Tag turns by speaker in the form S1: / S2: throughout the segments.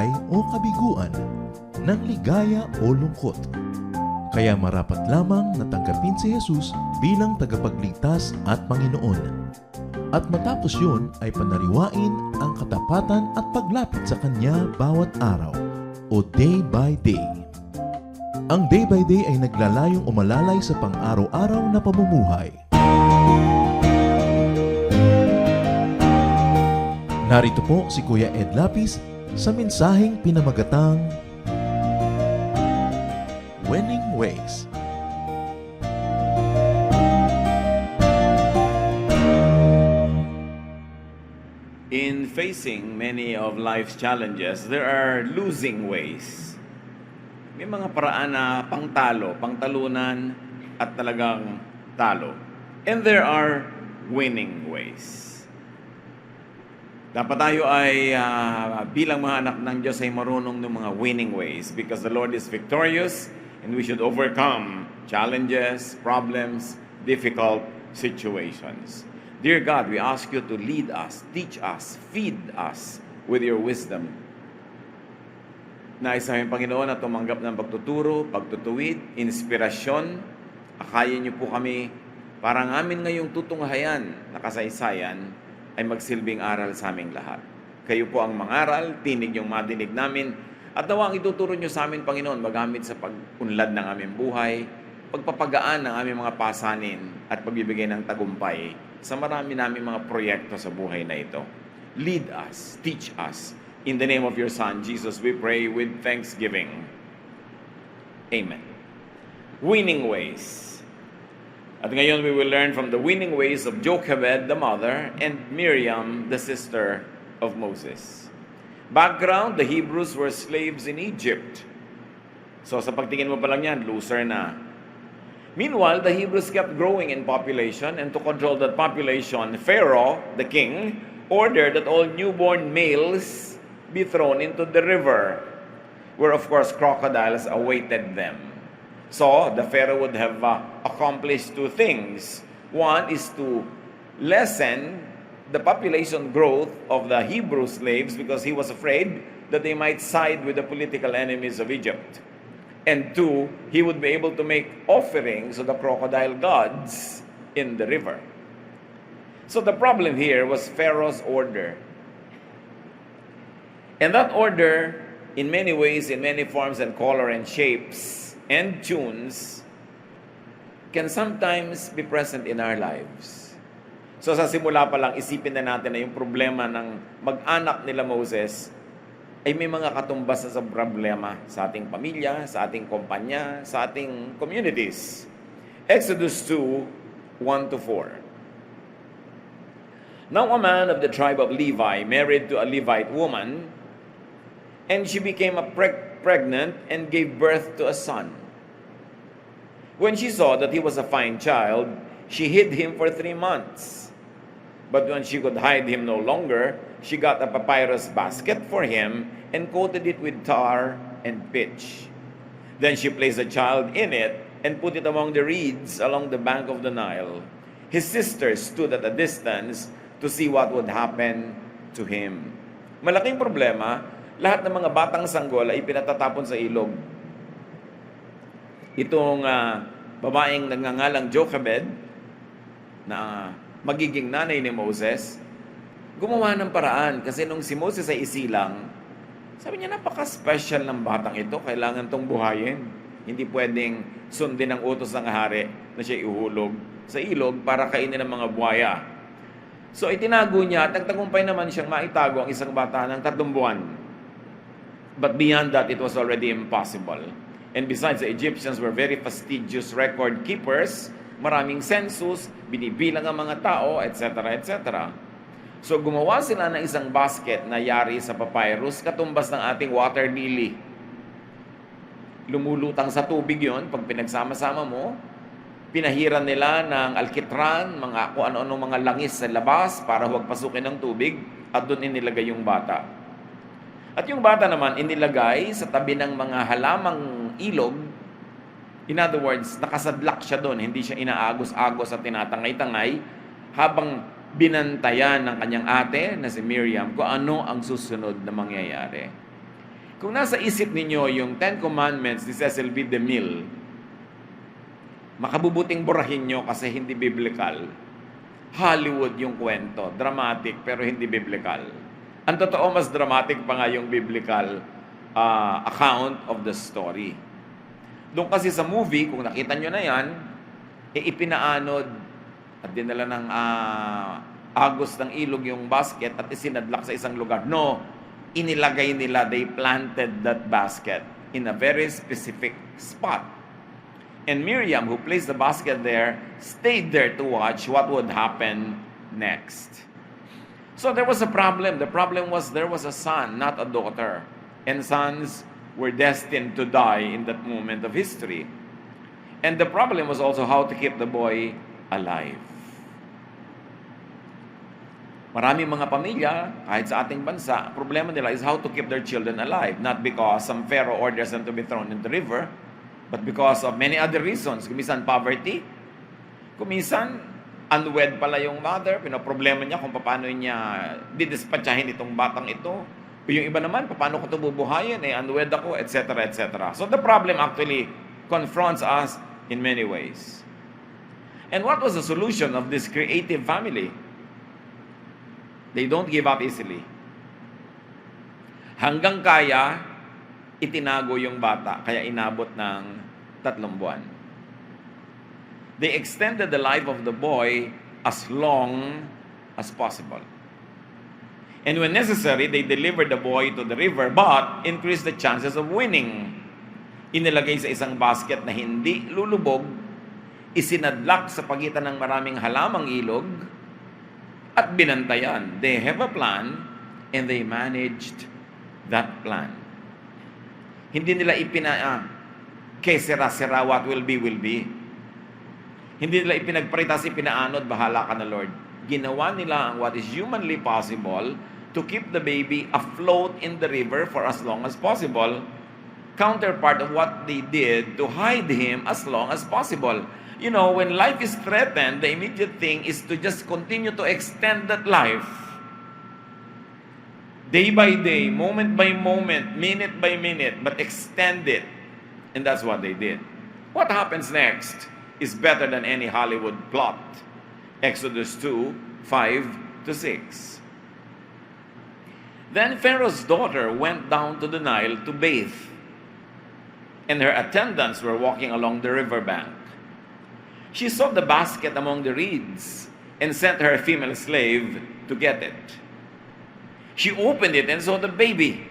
S1: buhay o kabiguan, ng ligaya o lungkot. Kaya marapat lamang na tanggapin si Jesus bilang tagapagligtas at Panginoon. At matapos yun ay panariwain ang katapatan at paglapit sa Kanya bawat araw o day by day. Ang day by day ay naglalayong umalalay sa pang-araw-araw na pamumuhay. Narito po si Kuya Ed Lapis sa mensaheng pinamagatang Winning Ways.
S2: In facing many of life's challenges, there are losing ways. May mga paraan na pangtalunan, at talagang talo. And there are winning ways. Dapat tayo ay bilang mga anak ng Diyos ay marunong ng mga winning ways because the Lord is victorious and we should overcome challenges, problems, difficult situations. Dear God, we ask you to lead us, teach us, feed us with your wisdom. Nais namin, Panginoon, na tumanggap ng pagtuturo, pagtutuwid, inspirasyon. Akayin niyo po kami para ang amin ngayong tutunghayan na kasaysayan ay magsilbing aral sa aming lahat. Kayo po ang mangaral, tinig yung madinig namin, at nawa ang ituturo niyo sa amin, Panginoon, magamit sa pag-unlad ng aming buhay, pagpapagaan ng aming mga pasanin, at pagbibigay ng tagumpay sa marami namin mga proyekto sa buhay na ito. Lead us, teach us. In the name of your Son, Jesus, we pray with thanksgiving. Amen. Winning ways. At ngayon, we will learn from the winning ways of Jochebed, the mother, and Miriam, the sister of Moses. Background, the Hebrews were slaves in Egypt. So sa pagtingin mo pa lang yan, loser na. Meanwhile, the Hebrews kept growing in population, and to control that population, Pharaoh, the king, ordered that all newborn males be thrown into the river, where of course crocodiles awaited them. So, the Pharaoh would have accomplished two things. One is to lessen the population growth of the Hebrew slaves because he was afraid that they might side with the political enemies of Egypt. And two, he would be able to make offerings to the crocodile gods in the river. So the problem here was Pharaoh's order. And that order, in many ways, in many forms and color and shapes and tunes, can sometimes be present in our lives. So sa simula pa lang, isipin na natin na yung problema ng mag-anak nila Moses ay may mga katumbas na sa problema sa ating pamilya, sa ating kumpanya, sa ating communities. Exodus 2, 1-4. Now a man of the tribe of Levi married to a Levite woman, and she became pregnant and gave birth to a son. When she saw that he was a fine child, she hid him for 3 months. But when she could hide him no longer, she got a papyrus basket for him and coated it with tar and pitch. Then she placed the child in it and put it among the reeds along the bank of the Nile. His sisters stood at a distance to see what would happen to him. Malaking problema, lahat ng mga batang sanggol ay pinatatapon sa ilog. Itong babaeng nagngangalang Jochebed, na magiging nanay ni Moses, gumawa ng paraan kasi nung si Moses ay isilang, sabi niya, napaka-special ng batang ito, kailangan tong buhayin. Hindi pwedeng sundin ang utos ng hari na siya ihulog sa ilog para kainin ng mga buhaya. So itinago niya at nagtagumpay naman siyang maitago ang isang bata ng 3 buwan. But beyond that, it was already impossible. And besides, the Egyptians were very fastidious record keepers, maraming census, binibilang ang mga tao, etc., etc. So gumawa sila ng isang basket na yari sa papyrus, katumbas ng ating water lily. Lumulutang sa tubig yon pag pinagsama-sama mo. Pinahiran nila ng alkitran, mga kung ano-ano mga langis sa labas para huwag pasukin ng tubig, at doon inilagay yung bata. At yung bata naman inilagay sa tabi ng mga halamang ilog. In other words, nakasadlak siya doon, hindi siya inaagos-agos at tinatangay-tangay habang binantayan ng kanyang ate na si Miriam kung ano ang susunod na mangyayari. Kung nasa isip ninyo yung Ten Commandments ni Cecil B. DeMille, makabubuting burahin nyo kasi hindi biblical. Hollywood yung kwento. Dramatic pero hindi biblical. Ang totoo, mas dramatic pa nga yung biblical account of the story. Doon kasi sa movie, kung nakita nyo na yan, ipinaanod at dinala ng agos ng ilog yung basket at isinadlak sa isang lugar. No, inilagay nila, they planted that basket in a very specific spot. And Miriam, who placed the basket there, stayed there to watch what would happen next. So there was a problem. The problem was there was a son, not a daughter. And sons were destined to die in that moment of history. And the problem was also how to keep the boy alive. Maraming mga pamilya, kahit sa ating bansa, problema nila is how to keep their children alive. Not because some pharaoh orders them to be thrown in the river, but because of many other reasons. Kuminsan poverty, kuminsan unwed pala yung mother, pinoproblema niya kung paano niya didispatchahin itong batang ito. O yung iba naman, paano ko ito bubuhayin, unwed ako, etc., etc. So the problem actually confronts us in many ways. And what was the solution of this creative family? They don't give up easily. Hanggang kaya, itinago yung bata, kaya inabot ng 3 buwan. They extended the life of the boy as long as possible. And when necessary, they delivered the boy to the river, but increased the chances of winning. Inilagay sa isang basket na hindi lulubog, isinadlak sa pagitan ng maraming halamang ilog, at binantayan. They have a plan, and they managed that plan. Hindi nila kesera-sera, what will be, will be. Hindi nila ipinagparitas, ipinaanod, bahala ka na Lord. Ginawa nila ang what is humanly possible to keep the baby afloat in the river for as long as possible. Counterpart of what they did to hide him as long as possible. You know, when life is threatened, the immediate thing is to just continue to extend that life. Day by day, moment by moment, minute by minute, but extend it. And that's what they did. What happens next is better than any Hollywood plot. Exodus 2:5-6. Then Pharaoh's daughter went down to the Nile to bathe, and her attendants were walking along the riverbank. She saw the basket among the reeds and sent her female slave to get it. She opened it and saw the baby.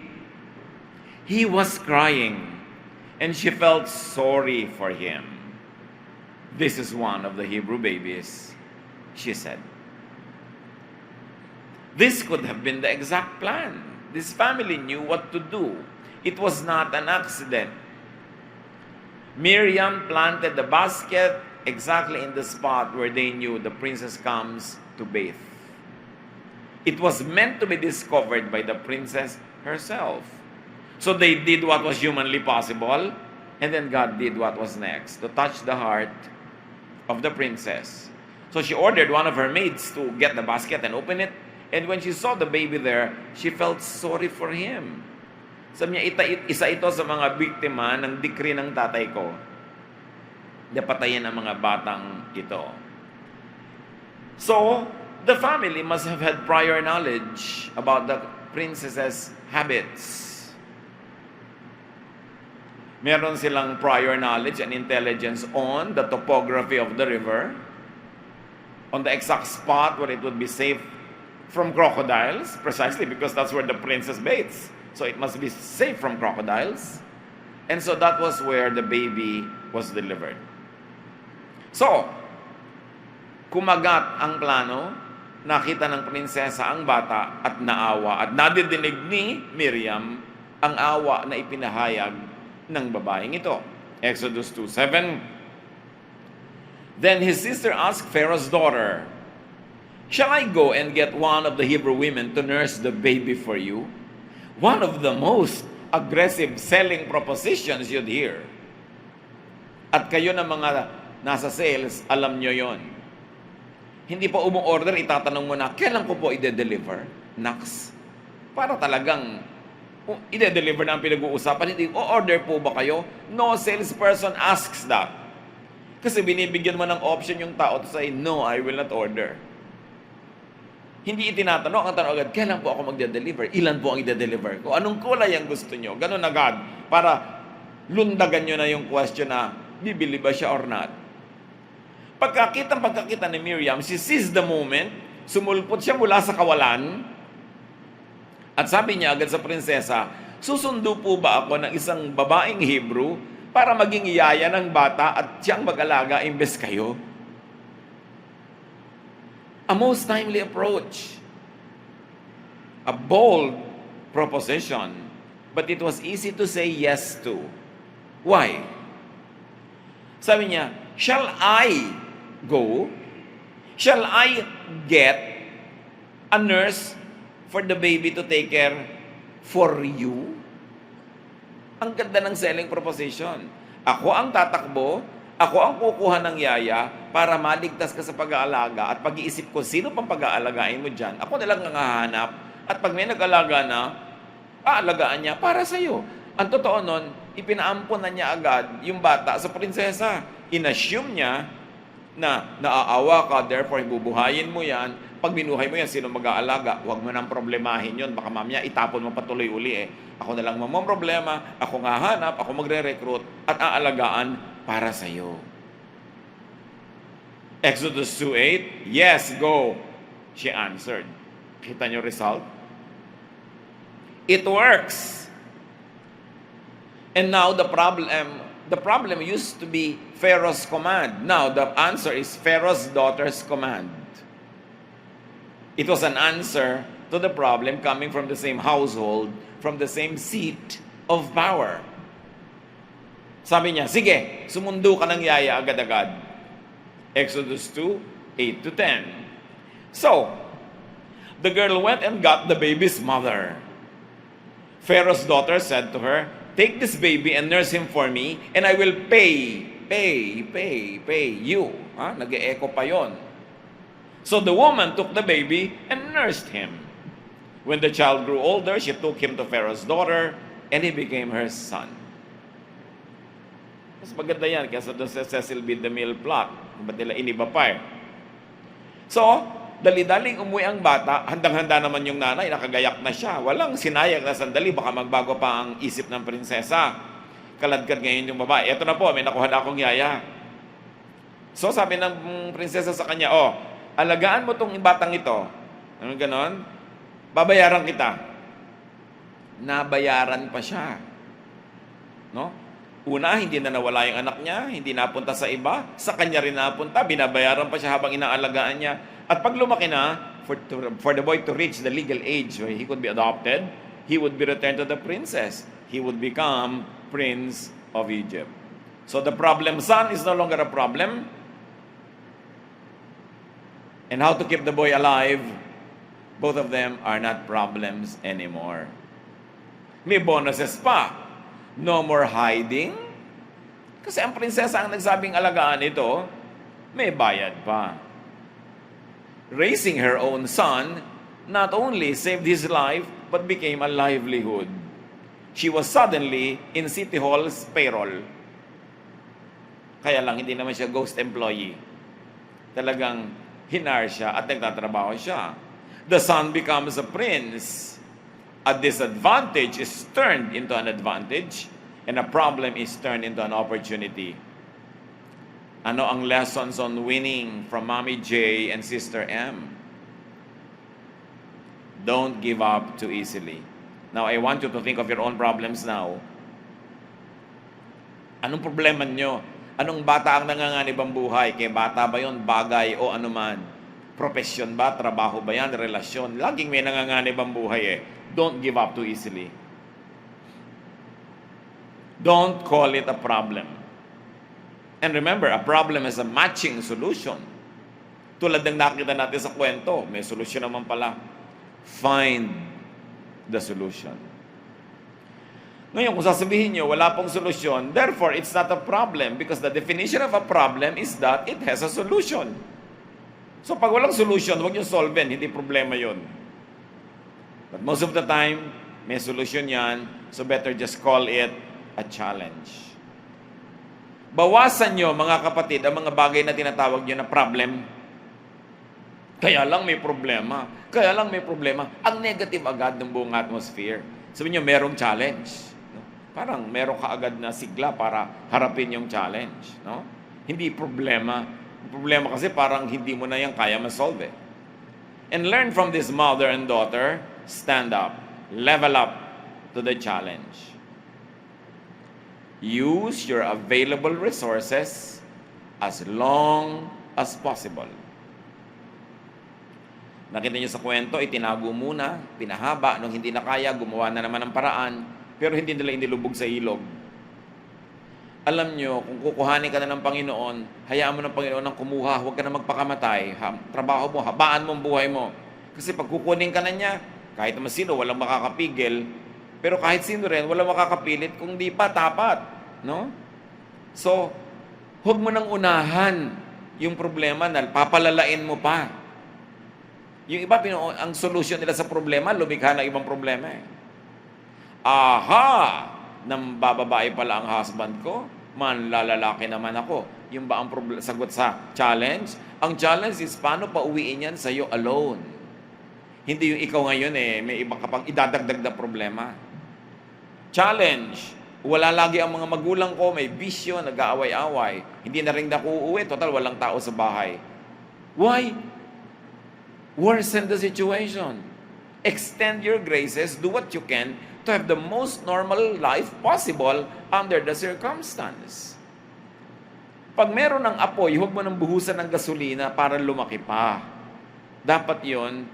S2: He was crying, and she felt sorry for him. This is one of the Hebrew babies, she said. This could have been the exact plan. This family knew what to do. It was not an accident. Miriam planted the basket exactly in the spot where they knew the princess comes to bathe. It was meant to be discovered by the princess herself. So they did what was humanly possible, and then God did what was next, to touch the heart of the princess. So she ordered one of her maids to get the basket and open it, and when she saw the baby there, she felt sorry for him. Sabi niya, isa ito sa mga biktima ng decree ng tatay ko. Napatayin ang mga batang ito. So, the family must have had prior knowledge about the princess's habits. Meron silang prior knowledge and intelligence on the topography of the river, on the exact spot where it would be safe from crocodiles, precisely because that's where the princess bathes. So it must be safe from crocodiles. And so that was where the baby was delivered. So, kumagat ang plano, nakita ng prinsesa ang bata at naawa at nadidinig ni Miriam ang awa na ipinahayag ng babaeng ito. Exodus 2:7. Then his sister asked Pharaoh's daughter, "Shall I go and get one of the Hebrew women to nurse the baby for you?" One of the most aggressive selling propositions you'd hear. At kayo na mga nasa sales, alam nyo yon. Hindi pa umu-order, itatanong mo na, kailan ko po i-deliver? Naks. Para talagang Kung ide-deliver na ang pinag-uusapan, hindi, o-order po ba kayo? No salesperson asks that. Kasi binibigyan mo ng option yung tao to say, no, I will not order. Hindi itinatanong, ang tanong agad, kailan po ako magde-deliver? Ilan po ang ide-deliver ko? Anong kulay ang gusto nyo? Ganun agad. Para lundagan nyo na yung question na, bibili ba siya or not? Pagkakita ni Miriam, she seized the moment, sumulpot siya mula sa kawalan, at sabi niya agad sa prinsesa, susundo po ba ako ng isang babaeng Hebrew para maging yaya ng bata at siyang mag-alaga imbes kayo? A most timely approach. A bold proposition. But it was easy to say yes to. Why? Sabi niya, shall I go? Shall I get a nurse for the baby to take care for you? Ang ganda ng selling proposition. Ako ang tatakbo, ako ang kukuha ng yaya para maligtas ka sa pag-aalaga at pag-iisip ko sino pang pag-aalagain mo dyan. Ako na lang ang hahanap at pag may nag-alaga na, aalagaan niya para sa'yo. Ang totoo nun, ipinaampon na niya agad yung bata sa prinsesa. Inassume niya na naaawa ka, therefore bubuhayin mo yan. Pag binuhay mo yan, sino mag-aalaga? Huwag mo nang problemahin yun. Baka mamaya itapon mo patuloy uli eh. Ako na lang problema, ako nga hanap, ako magre-recruit at aalagaan para sa iyo. Exodus 2:8, yes, go. She answered. Kita niyo result? It works. And now the problem used to be Pharaoh's command. Now the answer is Pharaoh's daughter's command. It was an answer to the problem coming from the same household, from the same seat of power. Sabi niya, sige, sumundo ka ng yaya agad-agad. Exodus 2:8-10. So, the girl went and got the baby's mother. Pharaoh's daughter said to her, take this baby and nurse him for me, and I will pay you. Nag-e-echo pa yon. So the woman took the baby and nursed him. When the child grew older, she took him to Pharaoh's daughter, and he became her son. Mas maganda yan kaysa doon sa Cecil B. DeMille plot. Ba't nila iniba pa eh? So, dali-daling umuwi ang bata, handang-handa naman yung nanay, nakagayak na siya. Walang sinayang na sandali, baka magbago pa ang isip ng prinsesa. Kaladkad ngayon yung babae. Eto na po, may nakuha na akong yaya. So, sabi ng prinsesa sa kanya, alagaan mo tong batang ito. Ano ganon? Babayaran kita. Nabayaran pa siya. No? Una, hindi na nawala yung anak niya, hindi napunta sa iba, sa kanya rin napunta, binabayaran pa siya habang inaalagaan niya. At pag lumaki na, for the boy to reach the legal age where he could be adopted, he would be returned to the princess. He would become Prince of Egypt. So the problem son is no longer a problem. And how to keep the boy alive, both of them are not problems anymore. May bonuses pa. No more hiding. Kasi ang prinsesa ang nagsabing alagaan ito, may bayad pa. Raising her own son not only saved his life, but became a livelihood. She was suddenly in City Hall's payroll. Kaya lang, hindi naman siya ghost employee. Talagang hinar siya at nagtatrabaho siya. The son becomes a prince. A disadvantage is turned into an advantage, and a problem is turned into an opportunity. Ano ang lessons on winning from Mommy J and Sister M? Don't give up too easily. Now, I want you to think of your own problems now. Anong problema nyo? Anong bata ang nanganganib ang buhay? Kaya bata ba yon, bagay o anuman? Profesyon ba? Trabaho ba yan? Relasyon? Laging may nanganganib ang buhay eh. Don't give up too easily. Don't call it a problem. And remember, a problem is a matching solution. Tulad ng nakita natin sa kwento, may solusyon naman pala. Find the solution. Ngayon, kung sasabihin nyo, wala pong solusyon, therefore, it's not a problem because the definition of a problem is that it has a solution. So, pag walang solution, huwag nyo solve, hindi problema yon. But most of the time, may solusyon yan, so better just call it a challenge. Bawasan nyo, mga kapatid, ang mga bagay na tinatawag nyo na problem. Kaya lang may problema. Kaya lang may problema. Ang negative agad ng buong atmosphere. Sabi nyo, merong challenge. No? Parang meron ka agad na sigla para harapin yung challenge. No? Hindi problema. Problema kasi parang hindi mo na yan kaya ma-solve eh. And learn from this mother and daughter, stand up, level up to the challenge. Use your available resources as long as possible. Nakita niyo sa kwento, itinago muna, pinahaba, nung hindi na kaya, gumawa na naman ng paraan, pero hindi nila inilubog sa ilog. Alam niyo, kung kukuhanin ka na ng Panginoon, hayaan mo ng Panginoon ang kumuha, huwag ka na magpakamatay. Trabaho mo, habaan mo ang buhay mo. Kasi pag kukunin ka na niya, kahit naman sino, walang makakapigil, pero kahit sino rin, walang makakapilit kung di pa tapat. No? So, huwag mo nang unahan yung problema na papalalain mo pa. Yung iba, ang solution nila sa problema, lumikha ng ibang problema eh. Aha! Nang bababae pala ang husband ko, manlalalaki naman ako. Yung ba ang sagot sa challenge? Ang challenge is paano pauwiin yan sa'yo alone. Hindi yung ikaw ngayon may iba ka pang idadagdag na problema. Challenge. Wala lagi ang mga magulang ko, may bisyo, nag-aaway-away. Hindi na rin nakuuwi, total walang tao sa bahay. Why? Worsen the situation. Extend your graces, do what you can to have the most normal life possible under the circumstance. Pag meron ng apoy, huwag mo nang buhusan ng gasolina para lumaki pa. Dapat yon,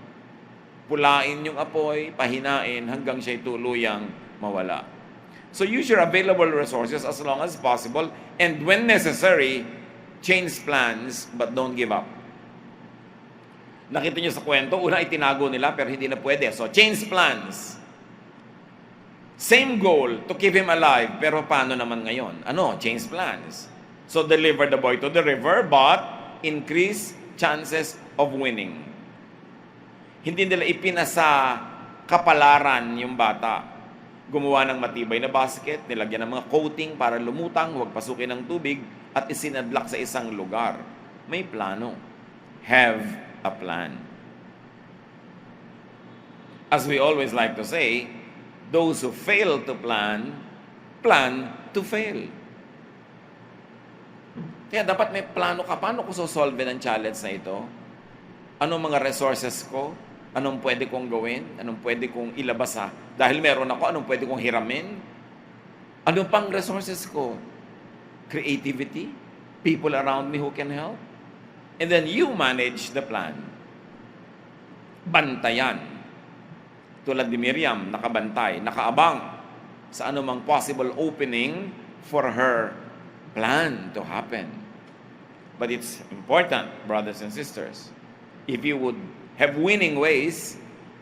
S2: pulain yung apoy, pahinain hanggang siya'y tuluyang mawala. So use your available resources as long as possible, and when necessary, change plans but don't give up. Nakita niyo sa kwento, una itinago nila pero hindi na pwede. So change plans. Same goal, to keep him alive. Pero paano naman ngayon? Change plans. So deliver the boy to the river, but increase chances of winning. Hindi nila ipinasa kapalaran yung bata. Gumawa ng matibay na basket, nilagyan ng mga coating para lumutang, huwag pasukin ng tubig, at isinadlak sa isang lugar. May plano. Have a plan. As we always like to say, those who fail to plan, plan to fail. Kaya dapat may plano ka. Paano ko sosolve ng challenge na ito? Anong mga resources ko? Anong pwede kong gawin? Anong pwede kong ilabas dahil meron ako, anong pwede kong hiramin? Ano pang resources ko? Creativity? People around me who can help? And then you manage the plan. Bantayan. Tulad ni Miriam, nakabantay, nakaabang sa anumang possible opening for her plan to happen. But it's important, brothers and sisters, if you would have winning ways,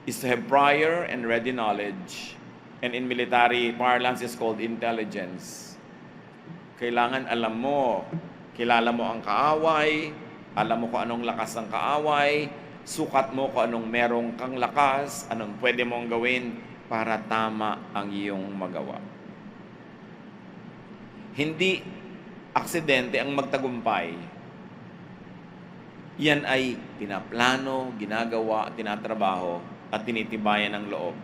S2: is to have prior and ready knowledge. And in military parlance, is called intelligence. Kailangan alam mo, kilala mo ang kaaway, alam mo kung anong lakas ng kaaway, sukat mo kung anong merong kang lakas, anong pwede mong gawin para tama ang iyong magawa. Hindi aksidente ang magtagumpay. Yan ay pinaplano, ginagawa, tinatrabaho, at tinitibayan ng loob.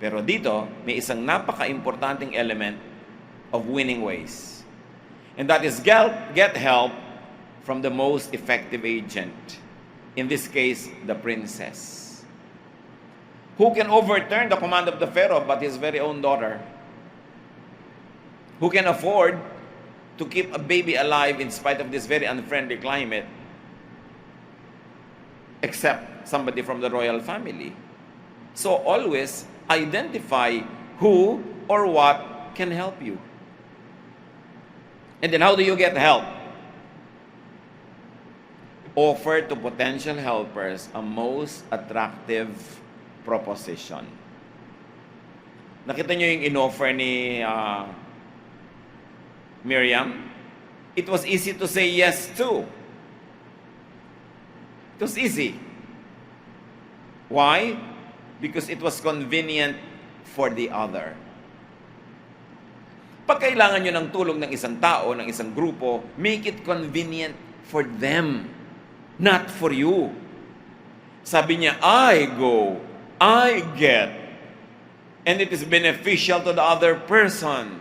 S2: Pero dito, may isang napaka-importanting element of winning ways. And that is get help from the most effective agent. In this case, the princess. Who can overturn the command of the Pharaoh but his very own daughter? Who can afford to keep a baby alive in spite of this very unfriendly climate? Except somebody from the royal family. So always identify who or what can help you. And then how do you get help? Offer to potential helpers a most attractive proposition. Nakita niyo yung in-offer ni Miriam? It was easy to say yes to. It was easy. Why? Because it was convenient for the other. Pag kailangan nyo ng tulong ng isang tao, ng isang grupo, make it convenient for them, not for you. Sabi niya, I go, I get, and it is beneficial to the other person.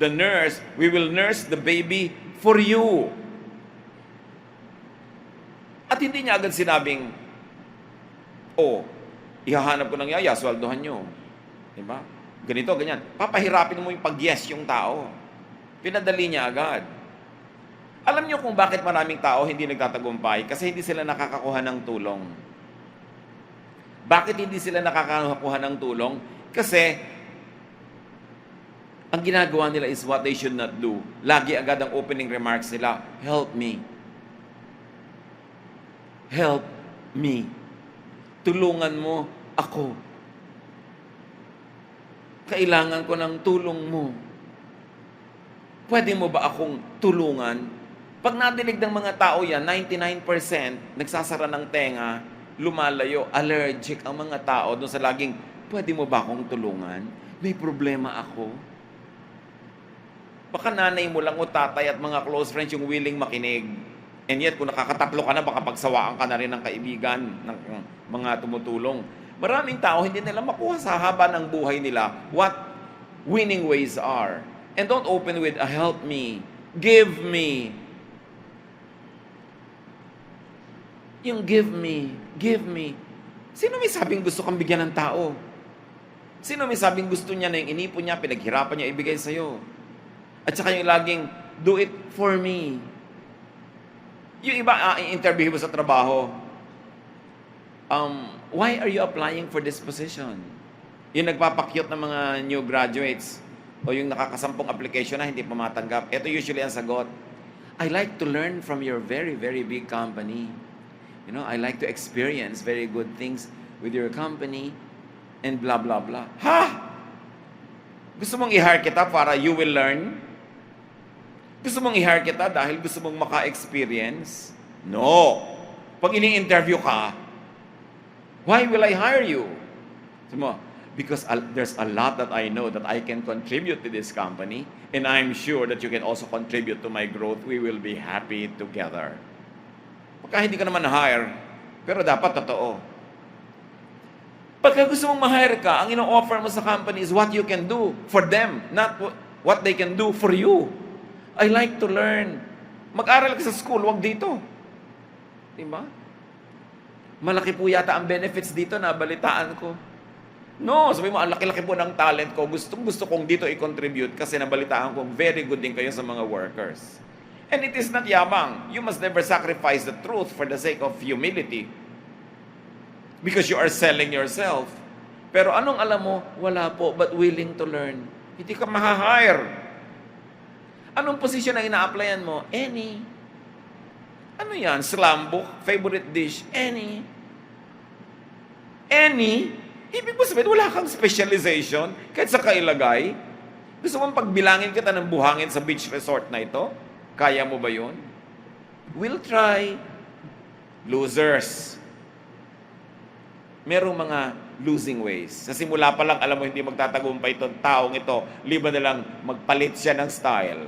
S2: The nurse, we will nurse the baby for you. At hindi niya agad sinabing, ihahanap ko ng yaya, sweldohan nyo. Diba? Ganito, ganyan. Papahirapin mo yung pag-yes yung tao. Pinadali niya agad. Alam niyo kung bakit maraming tao hindi nagtatagumpay? Kasi hindi sila nakakakuha ng tulong. Bakit hindi sila nakakakuha ng tulong? Kasi ang ginagawa nila is what they should not do. Lagi agad ang opening remarks nila, help me. Help me. Tulungan mo ako. Kailangan ko ng tulong mo. Pwede mo ba akong tulungan? Pag nadinig ng mga tao yan, 99% nagsasara ng tenga, lumalayo, allergic ang mga tao doon sa laging, pwede mo ba akong tulungan? May problema ako. Baka nanay mo lang o tatay at mga close friends yung willing makinig. And yet, kung nakakatatlo ka na, baka pagsawaan ka na rin ng kaibigan, ng mga tumutulong. Maraming tao, hindi nila makuha sa haba ng buhay nila what winning ways are. And don't open with, help me, give me. Yung give me. Sino may sabing gusto kang bigyan ng tao? Sino may sabing gusto niya na yung inipon niya, pinaghirapan niya, ibigay sa'yo? At saka yung laging, do it for me. Yung iba, interview mo sa trabaho, why are you applying for this position? Yung nagpapakyot ng mga new graduates, o yung nakakasampung application na hindi pa matanggap, ito usually ang sagot, I like to learn from your very, very big company. You know, I like to experience very good things with your company, and blah, blah, blah. Ha? Gusto mong i-hire kita para you will learn? Gusto mong i-hire kita dahil gusto mong maka-experience? No. Pag ini-interview ka, why will I hire you? Because there's a lot that I know that I can contribute to this company, and I'm sure that you can also contribute to my growth. We will be happy together. Pagka hindi ka naman na-hire, pero dapat totoo. Pagka gusto mong ma-hire ka, ang ino-offer mo sa company is what you can do for them, not what they can do for you. I like to learn. Mag-aral ka sa school, wag dito. Diba? Malaki po yata ang benefits dito na balitaan ko. No, sabi mo, ang laki-laki po ng talent ko. Gusto kong dito i-contribute kasi nabalitaan ko, very good din kayo sa mga workers. And it is not yabang. You must never sacrifice the truth for the sake of humility. Because you are selling yourself. Pero anong alam mo? Wala po, but willing to learn. Hindi ka ma-hire. Anong posisyon na ina-applyan mo? Any. Ano yan? Slam book? Favorite dish? Any. Any? Ibig mo sabihin, wala kang specialization kahit sa kailagay. Gusto mong pagbilangin kita ng buhangin sa beach resort na ito? Kaya mo ba yun? We'll try. Losers. Merong mga losing ways. Sa simula pa lang, alam mo, hindi magtatagumpay itong taong ito. Liba na lang magpalit siya ng style.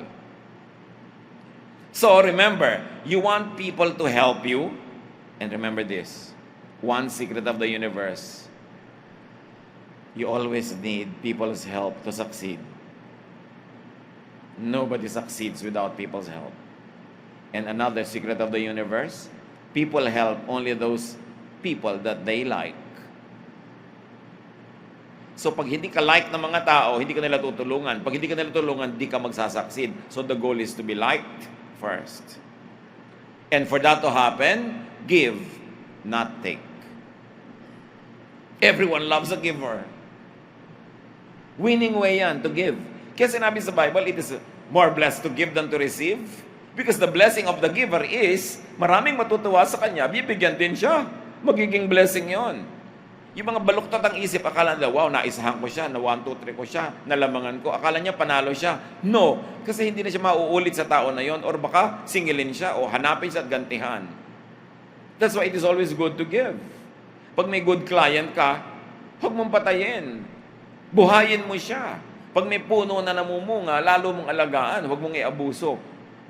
S2: So, remember, you want people to help you. And remember this, one secret of the universe. You always need people's help to succeed. Nobody succeeds without people's help. And another secret of the universe, people help only those people that they like. So pag hindi ka like ng mga tao, hindi ka nila tutulungan. Pag hindi ka nila tutulungan, hindi ka magsasucceed. So the goal is to be liked first. And for that to happen, give, not take. Everyone loves a giver. Winning way yan, to give. Kaya sinabi sa Bible, it is more blessed to give than to receive. Because the blessing of the giver is, maraming matutuwa sa kanya, bibigyan din siya. Magiging blessing yon. Yung mga baluktot ang isip, akala nila, wow, naisahan ko siya, na 1, 2, 3 ko siya, nalamangan ko. Akala niya panalo siya. No, kasi hindi na siya mauulit sa tao na yon, or baka singilin siya, o hanapin siya at gantihan. That's why it is always good to give. Pag may good client ka, huwag mong patayin. Buhayin mo siya. Pag may puno na namumunga, lalo mong alagaan, huwag mong iabuso.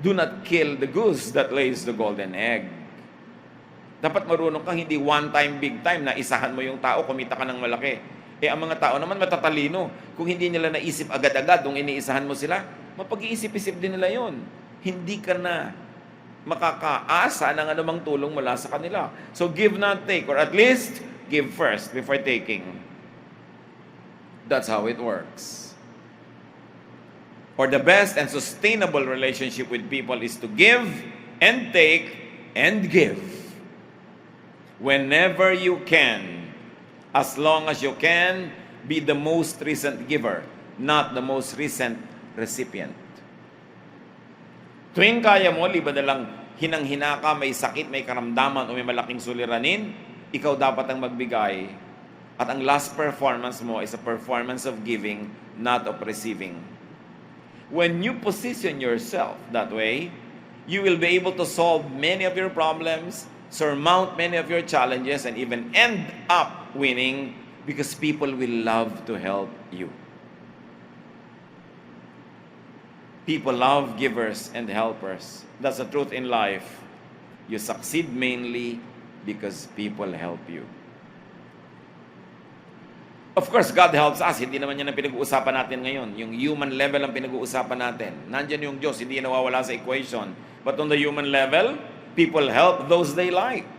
S2: Do not kill the goose that lays the golden egg. Dapat marunong kang hindi one time, big time na isahan mo yung tao, kumita ka ng malaki. Ang mga tao naman matatalino. Kung hindi nila naisip agad-agad nung iniisahan mo sila, mapag-iisip-isip din nila yon. Hindi ka na makakaasa ng anumang tulong mula sa kanila. So give not take, or at least give first before taking. That's how it works. For the best and sustainable relationship with people is to give and take and give. Whenever you can, as long as you can, be the most recent giver, not the most recent recipient. Tuwing kaya mo, liba na lang hinang-hina ka, may sakit, may karamdaman, o may malaking suliranin, ikaw dapat ang magbigay. At ang last performance mo is a performance of giving, not of receiving. When you position yourself that way, you will be able to solve many of your problems, surmount many of your challenges, and even end up winning because people will love to help you. People love givers and helpers. That's the truth in life. You succeed mainly because people help you. Of course, God helps us. Hindi naman yan ang pinag-uusapan natin ngayon. Yung human level ang pinag-uusapan natin. Nandyan yung Diyos, hindi yan nawawala sa equation. But on the human level, people help those they like.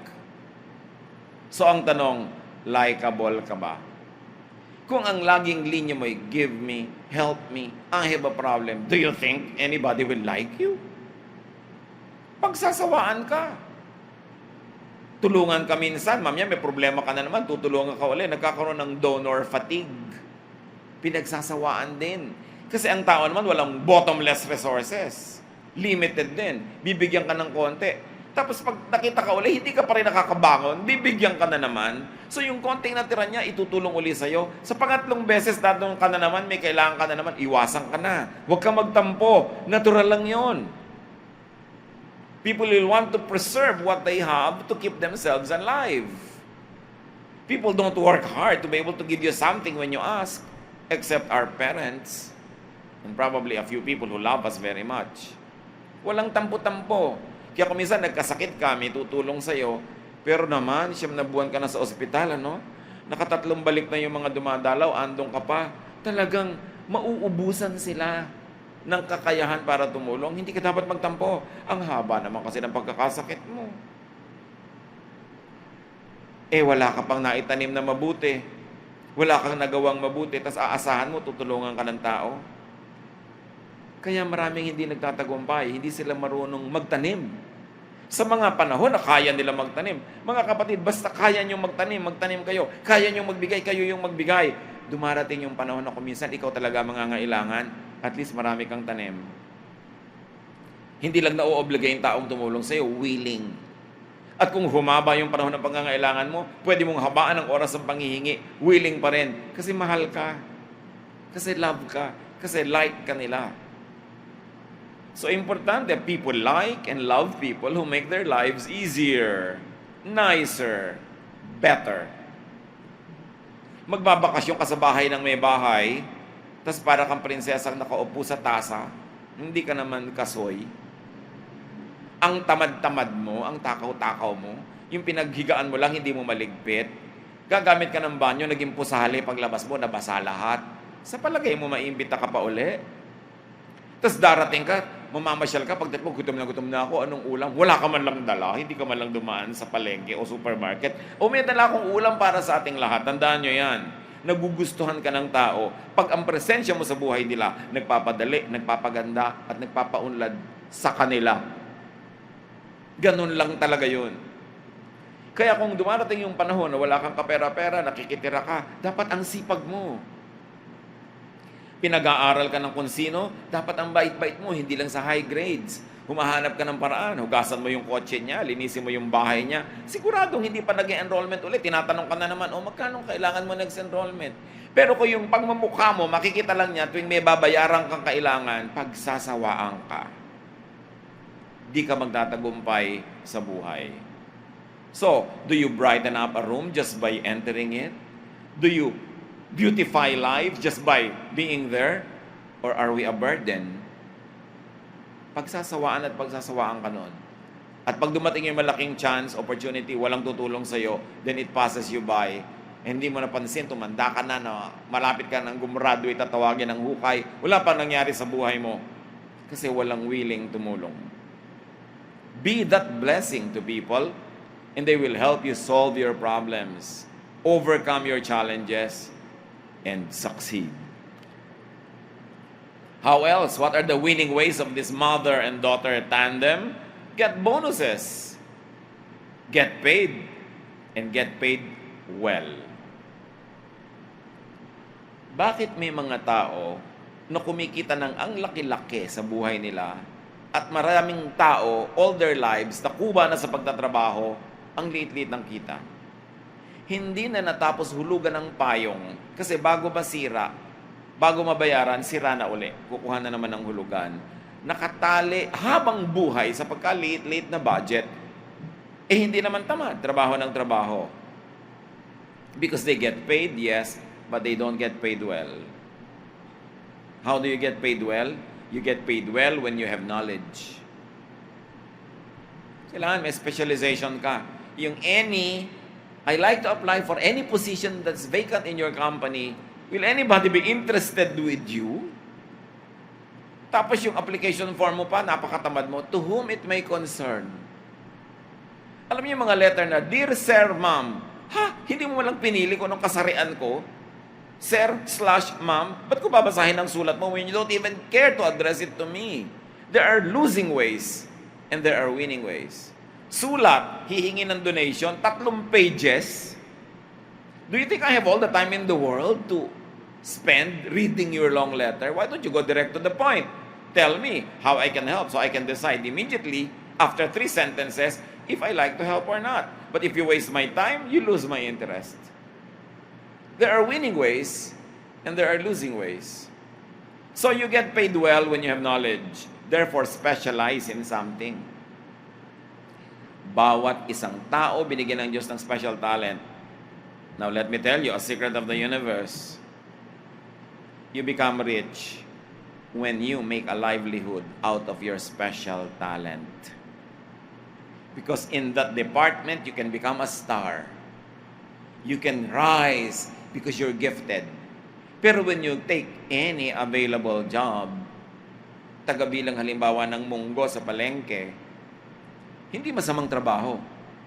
S2: So ang tanong, likable ka ba? Kung ang laging linya mo ay, give me, help me, I have a problem, do you think anybody will like you? Pagsasawaan ka. Tulungan ka minsan, mamaya may problema ka na naman, tutulungan ka ulit, nagkakaroon ng donor fatigue. Pinagsasawaan din. Kasi ang tao naman walang bottomless resources. Limited din. Bibigyan ka ng konti. Tapos pag nakita ka ulit, hindi ka pa rin nakakabangon, bibigyan ka na naman. So yung konting natira niya, itutulong ulit sa'yo. Sa pangatlong beses, dadong ka na naman, may kailangan ka na naman, iwasan ka na. Huwag ka magtampo. Natural lang yon. People will want to preserve what they have to keep themselves alive. People don't work hard to be able to give you something when you ask, except our parents, and probably a few people who love us very much. Walang tampo-tampo. Kaya kung minsan nagkasakit ka, may tutulong sa'yo, pero naman, 9 na buwan ka na sa ospital, ano? Nakatatlong balik na yung mga dumadalaw, andong ka pa, talagang mauubusan sila ng kakayahan para tumulong. Hindi ka dapat magtampo. Ang haba naman kasi ng pagkakasakit mo. Wala ka pang naitanim na mabuti. Wala kang nagawang mabuti, tas aasahan mo, tutulungan ka ng tao. Kaya maraming hindi nagtatagumpay, hindi sila marunong magtanim. Sa mga panahon na kaya nila magtanim. Mga kapatid, basta kaya nyo magtanim, magtanim kayo. Kaya nyo magbigay, kayo yung magbigay. Dumarating yung panahon na kuminsan, ikaw talaga mangangailangan, at least marami kang tanim. Hindi lang na-o-obligay yung taong tumulong sa'yo, willing. At kung humaba yung panahon ng pangangailangan mo, pwede mong habaan ang oras ng panghihingi, willing pa rin. Kasi mahal ka. Kasi love ka. Kasi like ka nila. So, importante, people like and love people who make their lives easier, nicer, better. Magbabakasyon ka sa bahay ng may bahay, tas para kang prinsesang nakaupo sa tasa, hindi ka naman kasoy. Ang tamad-tamad mo, ang takaw-takaw mo, yung pinaghigaan mo lang, hindi mo maligpit. Gagamit ka ng banyo, naging pusali, paglabas mo, nabasa lahat. Sa palagay mo, maimbita ka pa uli. Tapos darating ka, mamamasyal ka, pagdating mo, gutom na ako, anong ulam? Wala ka man lang dala, hindi ka man lang dumaan sa palengke o supermarket. O may dala akong ulam para sa ating lahat. Tandaan nyo yan. Nagugustuhan ka ng tao. Pag ang presensya mo sa buhay nila, nagpapadali, nagpapaganda, at nagpapaunlad sa kanila. Ganun lang talaga yun. Kaya kung dumarating yung panahon na wala kang kapera-pera, nakikitira ka, dapat ang sipag mo. Pinag-aaral ka ng kung sino, dapat ang bait-bait mo, hindi lang sa high grades. Humahanap ka ng paraan, hugasan mo yung kotse niya, linisin mo yung bahay niya. Siguradong hindi pa nag-enrollment ulit. Tinatanong ka na naman, magkano kailangan mo next-enrollment? Pero kung yung pagmamukha mo, makikita lang niya tuwing may babayaran kang kailangan, pagsasawaan ka. Di ka magtatagumpay sa buhay. So, do you brighten up a room just by entering it? Do you beautify life just by being there? Or are we a burden? Pagsasawaan at pagsasawaan ka nun. At pag dumating yung malaking chance, opportunity, walang tutulong sa'yo, then it passes you by. Hindi mo napansin, tumanda ka na, malapit ka nang gumraduate at tawagin ng hukay. Wala pang nangyari sa buhay mo. Kasi walang willing tumulong. Be that blessing to people, and they will help you solve your problems, overcome your challenges, and succeed. How else? What are the winning ways of this mother and daughter tandem? Get bonuses. Get paid. And get paid well. Bakit may mga tao na kumikita ng ang laki-laki sa buhay nila at maraming tao all their lives nakuha na sa pagtatrabaho ang liit-liit ng kita? Hindi na natapos hulugan ng payong kasi bago masira, bago mabayaran, sira na uli. Kukuha na naman ng hulugan. Nakatali habang buhay sa pagkaliit-liit na budget, hindi naman tamad. Trabaho ng trabaho. Because they get paid, yes, but they don't get paid well. How do you get paid well? You get paid well when you have knowledge. Kailangan may specialization ka. Yung I like to apply for any position that's vacant in your company. Will anybody be interested with you? Tapos yung application form mo pa, napakatamad mo. To whom it may concern. Alam niyo yung mga letter na, Dear Sir, Ma'am, hindi mo walang pinili kung anong kasarian ko? Sir/Ma'am, ba't ko babasahin ang sulat mo when you don't even care to address it to me? There are losing ways and there are winning ways. Sulat, hihingi ng donation, 3 pages. Do you think I have all the time in the world to spend reading your long letter? Why don't you go direct to the point? Tell me how I can help so I can decide immediately after 3 sentences if I like to help or not. But if you waste my time, you lose my interest. There are winning ways and there are losing ways. So you get paid well when you have knowledge. Therefore, specialize in something. Bawat isang tao binigyan ng Diyos ng special talent. Now let me tell you a secret of the universe. You become rich when you make a livelihood out of your special talent. Because in that department, you can become a star. You can rise because you're gifted. Pero when you take any available job, tagabilang halimbawa ng munggo sa palengke, hindi masamang trabaho,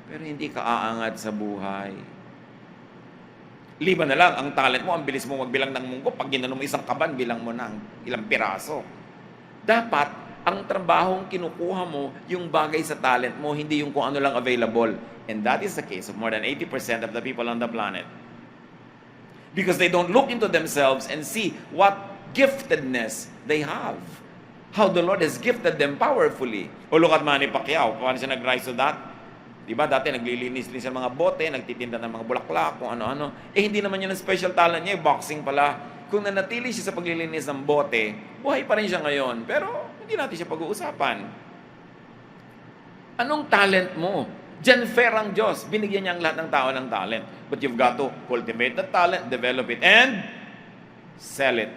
S2: pero hindi ka aangat sa buhay. Liban na lang, ang talent mo, ang bilis mo magbilang ng munggo, pag ginanong mo isang kaban, bilang mo ng ilang piraso. Dapat, ang trabahong kinukuha mo, yung bagay sa talent mo, hindi yung kung ano lang available. And that is the case of more than 80% of the people on the planet. Because they don't look into themselves and see what giftedness they have. How the Lord has gifted them powerfully. O look at Manny Pacquiao, paano siya nag-rise to that? Diba, dati naglilinis-linis ng mga bote, nagtitinda ng mga bulaklak, kung ano-ano. Hindi naman yun ang special talent niya, boxing pala. Kung nanatili siya sa paglilinis ng bote, buhay pa rin siya ngayon. Pero hindi natin siya pag-uusapan. Anong talent mo? Diyan fair ang Diyos. Binigyan niya ang lahat ng tao ng talent. But you've got to cultivate the talent, develop it, and sell it.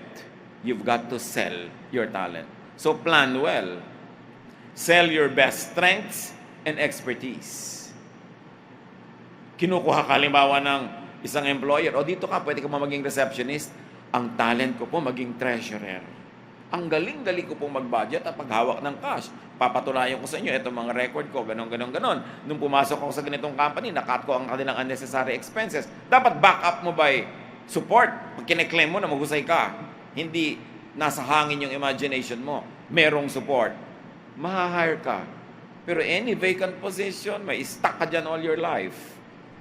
S2: You've got to sell your talent. So plan well. Sell your best strengths and expertise. Kinukuha ka halimbawa ng isang employer, o dito ka, pwede ka maging receptionist. Ang talent ko po maging treasurer. Ang galing-galing ko pong mag-budget at paghawak ng cash. Papatulayan ko sa inyo, itong mga record ko, ganon. Nung pumasok ako sa ganitong company, nakat ko ang kanilang unnecessary expenses. Dapat back up mo by support. Pag kine-claim mo na maghusay ka, hindi nasa hangin yung imagination mo. Merong support. Maha-hire ka. Pero any vacant position, may stuck ka dyan all your life.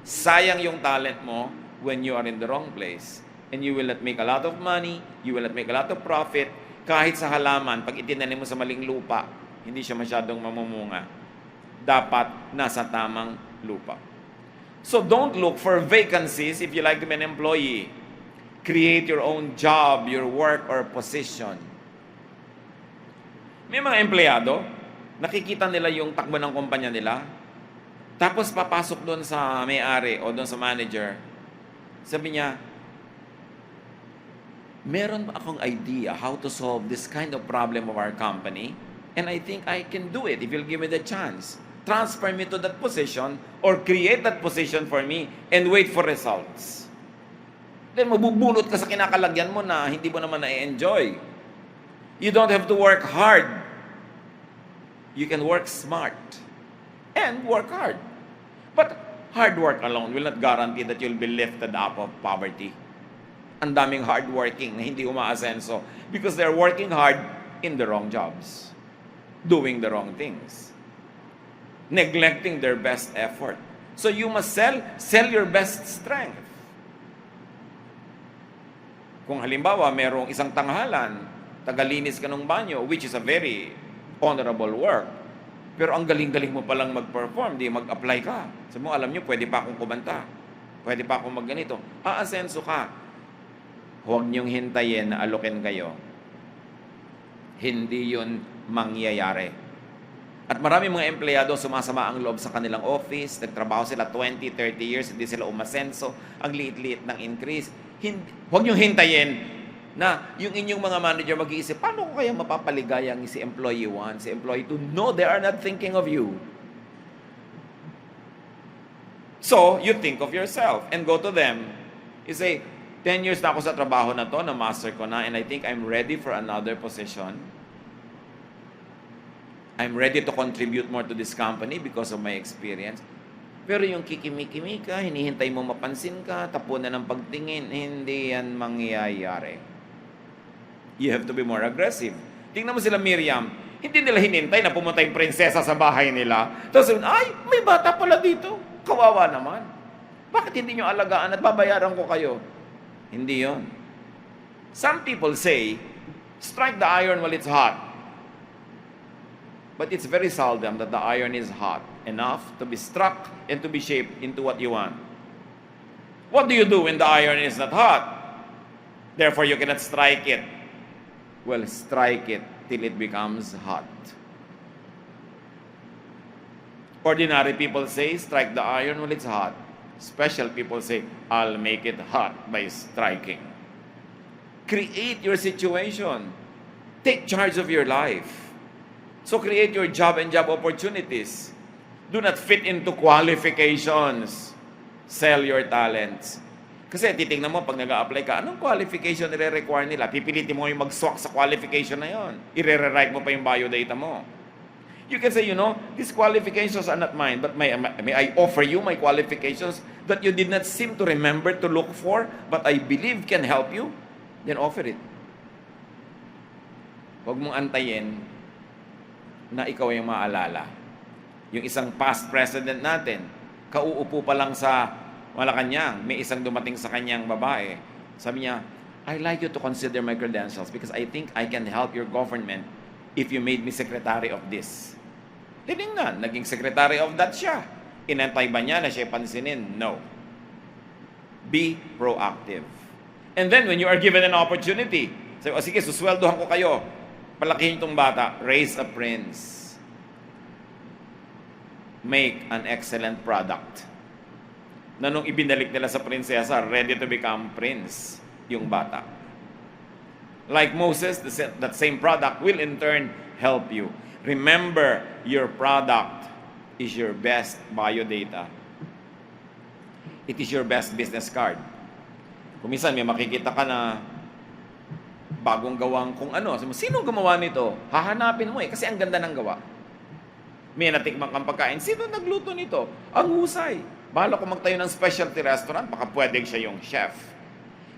S2: Sayang yung talent mo when you are in the wrong place. And you will not make a lot of money, you will not make a lot of profit. Kahit sa halaman, pag itinanim mo sa maling lupa, hindi siya masyadong mamumunga. Dapat nasa tamang lupa. So don't look for vacancies if you like to be an employee. Create your own job, your work, or position. May mga empleyado, nakikita nila yung takbo ng kumpanya nila, tapos papasok doon sa may-ari o doon sa manager, sabi niya, meron akong idea how to solve this kind of problem of our company, and I think I can do it if you'll give me the chance. Transfer me to that position or create that position for me and wait for results. Then mabubunot ka sa kinakalagyan mo na hindi mo naman na-enjoy. You don't have to work hard. You can work smart and work hard. But hard work alone will not guarantee that you'll be lifted up of poverty. Ang daming hardworking na hindi umaasenso because they're working hard in the wrong jobs, doing the wrong things, neglecting their best effort. So you must sell your best strength. Kung halimbawa, merong isang tanghalan, tagalinis ka ng banyo, which is a very honorable work, pero ang galing-galing mo palang mag-perform, di mag-apply ka. Sabi mo, alam nyo, pwede pa akong kumanta, pwede pa akong magganito. Aasenso ka. Huwag niyong hintayin na alokin kayo. Hindi yun mangyayari. At marami mga empleyado sumasama ang loob sa kanilang office, nagtrabaho sila 20, 30 years, hindi sila umasenso, ang liit-liit ng increase. Huwag niyong hintayin na yung inyong mga manager mag-iisip, paano ko kaya mapapaligaya ang si employee 1, si employee 2? No, they are not thinking of you. So, you think of yourself and go to them. You say, 10 years na ako sa trabaho na to, na-master ko na, and I think I'm ready for another position. I'm ready to contribute more to this company because of my experience. Pero yung kikimikimi ka, hinihintay mo mapansin ka, tapunan ng pagtingin, hindi yan mangyayari. You have to be more aggressive. Tingnan mo sila Miriam, hindi nila hinintay na pumunta yung prinsesa sa bahay nila. Tapos, ay, may bata pala dito. Kawawa naman. Bakit hindi nyo alagaan at babayaran ko kayo? Hindi yon. Some people say, strike the iron while it's hot. But it's very seldom that the iron is hot enough to be struck and to be shaped into what you want. What do you do when the iron is not hot? Therefore, you cannot strike it. Well, strike it till it becomes hot. Ordinary people say, strike the iron while it's hot. Special people say, I'll make it hot by striking. Create your situation. Take charge of your life. So create your job and job opportunities. Do not fit into qualifications. Sell your talents. Kasi titingnan mo, pag nag-a-apply ka, anong qualification nire-require nila? Pipilitin mo yung mag-swak sa qualification na yon. I-rewrite mo pa yung biodata mo. You can say, these qualifications are not mine, but may I offer you my qualifications that you did not seem to remember to look for, but I believe can help you? Then offer it. Huwag mong antayin na ikaw yung maalala. Yung isang past president natin, kauupo pa lang sa Malacanang, may isang dumating sa kanyang babae. Sabi niya, I'd like you to consider my credentials because I think I can help your government if you made me secretary of this. Tinignan, naging secretary of that siya. Inantay ba niya na siya pansinin? No. Be proactive. And then, when you are given an opportunity, sabi, sige, susweldohan ko kayo. Palakihin itong bata. Raise a prince. Make an excellent product. Na nung ibinalik nila sa prinsesa, ready to become prince, yung bata. Like Moses, that same product will in turn help you. Remember, your product is your best biodata. It is your best business card. Kung minsan may makikita ka na bagong gawang kung ano, sino gumawa nito? Hahanapin mo kasi ang ganda ng gawa. May natikmang kang pagkain, sino nagluto nito? Ang husay. Bahala ko magtayo ng specialty restaurant, baka pwedeng siya yung chef.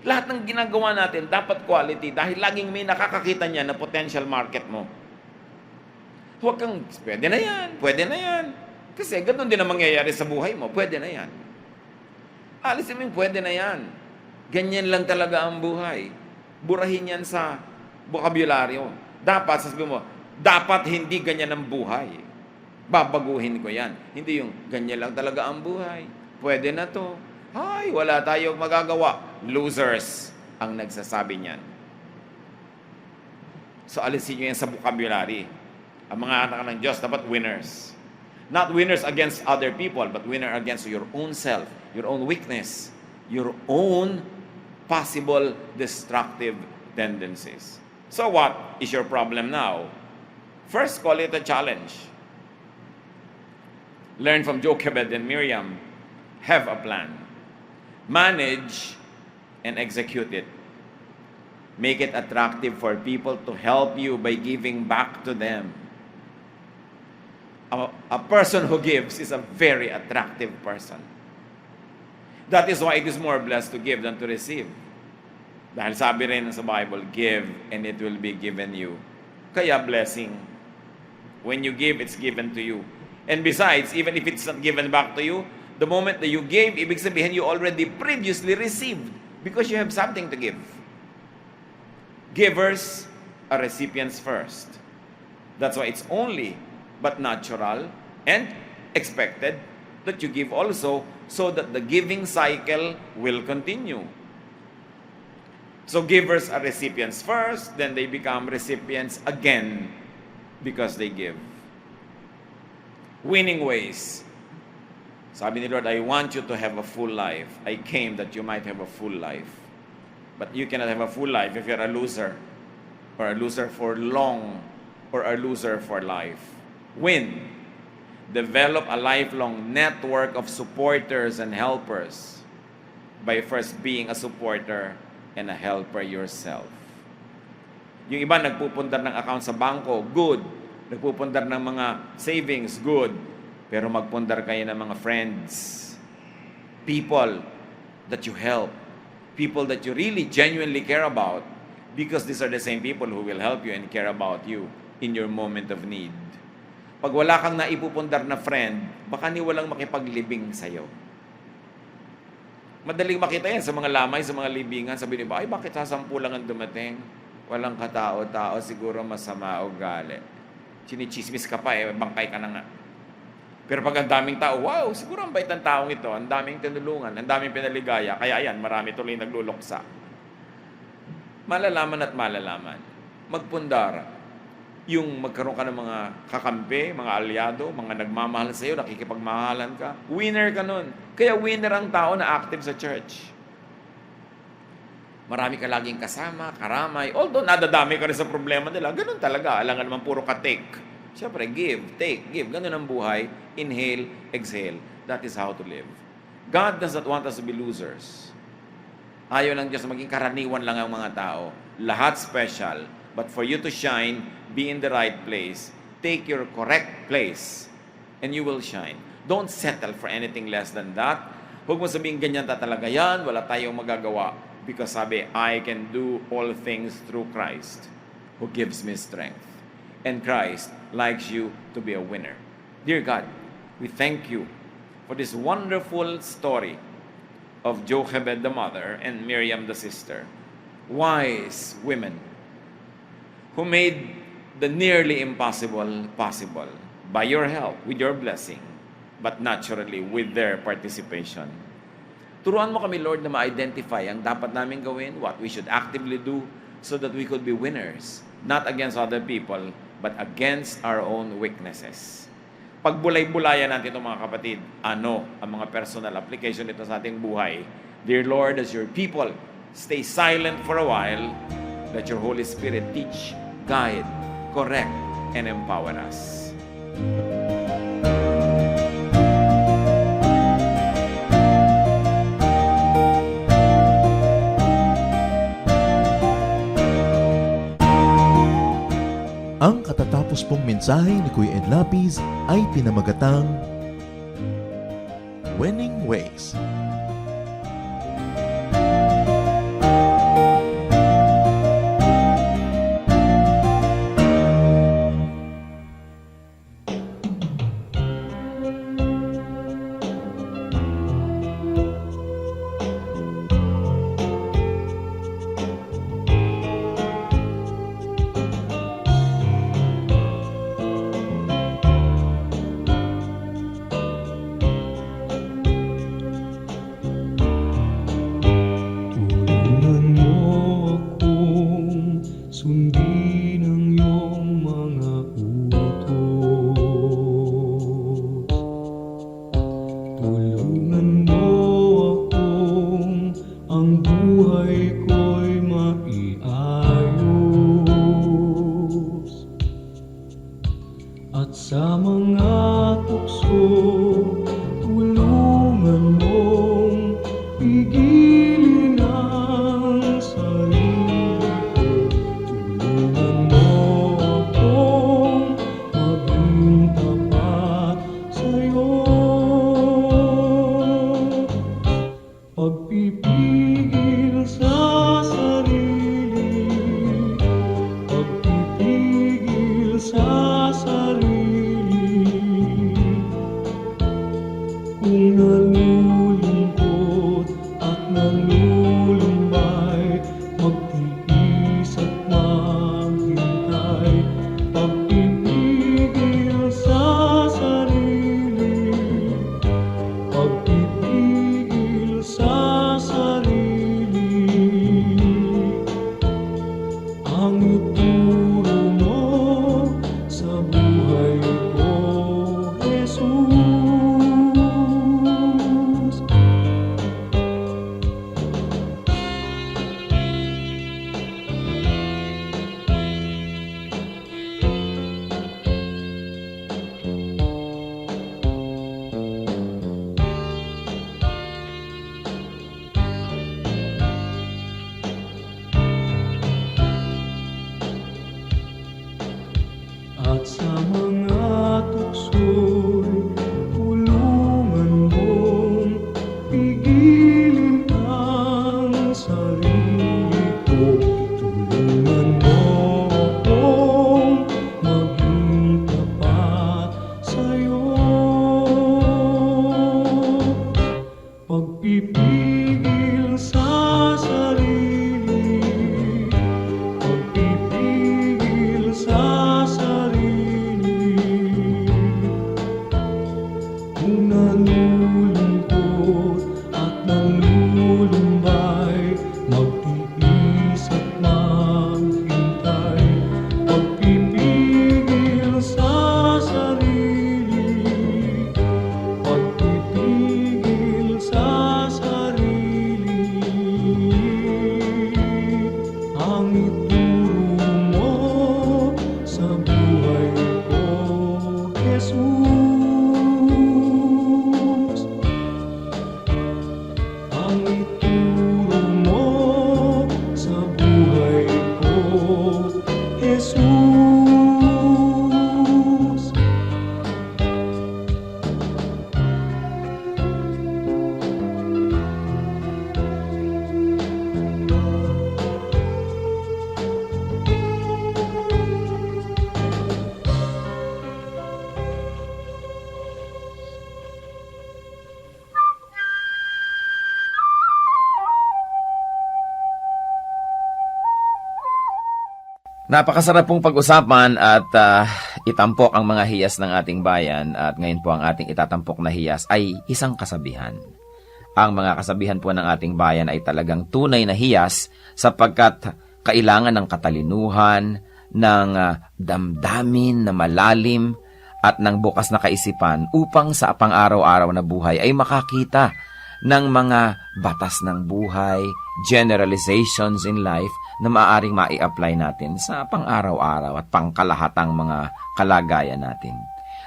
S2: Lahat ng ginagawa natin, dapat quality dahil laging may nakakakita niya na potential market mo. Huwag kang, pwede na yan. Kasi ganoon din ang mangyayari sa buhay mo, pwede na yan. Alisin mo yung pwede na yan. Ganyan lang talaga ang buhay. Burahin yan sa bokabularyo. Dapat, sasabihin mo, dapat hindi ganyan ang buhay. Babaguhin ko yan. Hindi yung ganyan lang talaga ang buhay. Pwede na to. Ay, wala tayong magagawa. Losers ang nagsasabi niyan. So, alisin nyo yan sa vocabulary. Ang mga anak ng Diyos, dapat winners. Not winners against other people, but winner against your own self, your own weakness, your own possible destructive tendencies. So what is your problem now? First, call it a challenge. Learn from Jochebed and Miriam. Have a plan. Manage and execute it. Make it attractive for people to help you by giving back to them. A person who gives is a very attractive person. That is why it is more blessed to give than to receive. Dahil sabi rin sa Bible, give and it will be given you. Kaya blessing. When you give, it's given to you. And besides, even if it's not given back to you, the moment that you gave, ibig sabihin you already previously received because you have something to give. Givers are recipients first. That's why it's only but natural and expected that you give also so that the giving cycle will continue. So givers are recipients first, then they become recipients again because they give. Winning ways. Sabi ni Lord, I want you to have a full life. I came that you might have a full life. But you cannot have a full life if you're a loser, or a loser for long, or a loser for life. Win. Develop a lifelong network of supporters and helpers by first being a supporter and a helper yourself. Yung iba nagpupundar ng account sa bangko, good. Nagpupundar ng mga savings, good. Pero magpundar kayo ng mga friends. People that you help. People that you really genuinely care about, because these are the same people who will help you and care about you in your moment of need. Pag wala kang naipupundar na friend, baka ni walang makipaglibing sa'yo. Madaling makita yan sa mga lamay, sa mga libingan. Sabi niyo ba, ay bakit sasampu lang ang dumating? Walang katao-tao, siguro masama o gali. Chinichismis ka pa bangkay ka na nga. Pero pag ang daming tao, wow, siguro ang bait ng taong ito, ang daming tinulungan, ang daming pinaligaya, kaya ayan, marami tuloy nagluluksa. Malalaman at malalaman. Magpundar. Yung magkaroon ka ng mga kakampi, mga alyado, mga nagmamahal sa iyo, nakikipagmahalan ka, winner ka nun. Kaya winner ang tao na active sa church. Marami ka laging kasama, karamay. Although nadadami ka rin sa problema nila, ganun talaga. Alam nga naman puro ka take. Siyempre, give, take, give. Ganun ang buhay. Inhale, exhale. That is how to live. God does not want us to be losers. Ayaw lang Diyos maging karaniwan lang ang mga tao. Lahat special. But for you to shine, be in the right place. Take your correct place, and you will shine. Don't settle for anything less than that. Huwag mo sabihin ganyan talaga yan, wala tayong magagawa. Because sabi, I can do all things through Christ who gives me strength. And Christ likes you to be a winner. Dear God, we thank you for this wonderful story of Jochebed the mother and Miriam the sister. Wise women who made the nearly impossible possible by your help, with your blessing, but naturally with their participation. Turuan mo kami, Lord, na ma-identify ang dapat namin gawin, what we should actively do, so that we could be winners, not against other people, but against our own weaknesses. Pagbulay-bulayan natin ito, mga kapatid, ano ang mga personal application nito sa ating buhay? Dear Lord, as your people stay silent for a while, let your Holy Spirit teach, guide, correct, and empower us.
S1: Ang katatapos pong mensahe ni Kuya Ed Lapis ay pinamagatang Winning Ways.
S3: sa mga tukso, tulungan mong pigilin ang sarili ko. Tulungan mo akong maging tapat sa'yo. Pagpipigil sa sarili, pagpipigil sa sarili. Kung nalulungkot at nalulumbay, magtiis at maghintay. Pagpipigil sa sarili, pagpipigil sa sarili. Ang ituro mo sa buhay ko, Jesus. At sa mga tukso'y tulungan mong pigilin ang sarili ko. Tulungan mo akong maging tapat sa'yo. Pagpipigil sa sarili, pagpipigil sa sarili. Kung nalulungkot at nalulumbay, magtiis at maghintay. Pagpipigil sa sarili, pagpipigil sa sarili. Ang ituro mo sa buhay ko, Jesus. Ang ituro mo sa buhay ko, Jesus.
S2: Napakasarap pong pag-usapan at itampok ang mga hiyas ng ating bayan, at ngayon po ang ating itatampok na hiyas ay isang kasabihan. Ang mga kasabihan po ng ating bayan ay talagang tunay na hiyas sapagkat kailangan ng katalinuhan, ng damdamin na malalim at ng bukas na kaisipan upang sa pang-araw-araw na buhay ay makakita ng mga batas ng buhay, generalizations in life na maaaring mai-apply natin sa pang-araw-araw at pangkalahatang mga kalagayan natin.